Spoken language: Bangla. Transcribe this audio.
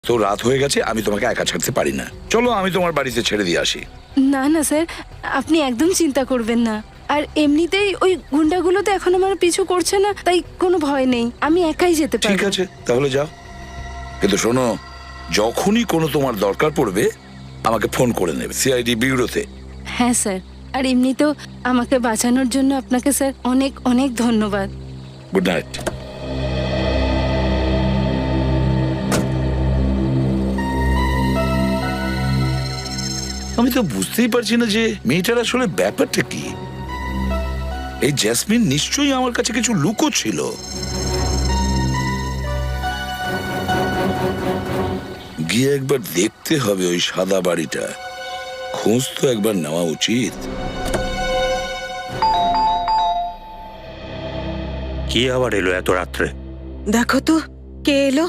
তো রাত হয়ে গেছে, আমি তোমাকে একা ছাড়তে পারি না। চলো আমি তোমার বাড়িতে ছেড়ে দিয়ে আসি। না না স্যার, আপনি একদম চিন্তা করবেন না। আর এমনিতেই ওই গুন্ডাগুলো তো এখন আমার পিছু করছে না, তাই কোনো ভয় নেই, আমি একাই যেতে পারবো। ঠিক আছে, তাহলে যাও। কিন্তু শোনো, যখনই কোনো তোমার দরকার পড়বে আমাকে ফোন করে নেবে, সিআইডি ব্যুরোতে। হ্যাঁ স্যার, আর এমনিতেও আমাকে বাঁচানোর জন্য আপনাকে স্যার অনেক অনেক ধন্যবাদ। Good night. আমি তো বুঝতেই পারছি না যে মেয়েটার আসলে ব্যাপারটা কি। এই জেসমিন নিশ্চয়ই আমার কাছে কিছু লুকো ছিল। গিয়ে একবার দেখতে হবে ওই সাদা বাড়িটা, খোঁজ তো একবার নেওয়া উচিত। কি আবার এলো এত রাত্রে? দেখো তো কে এলো।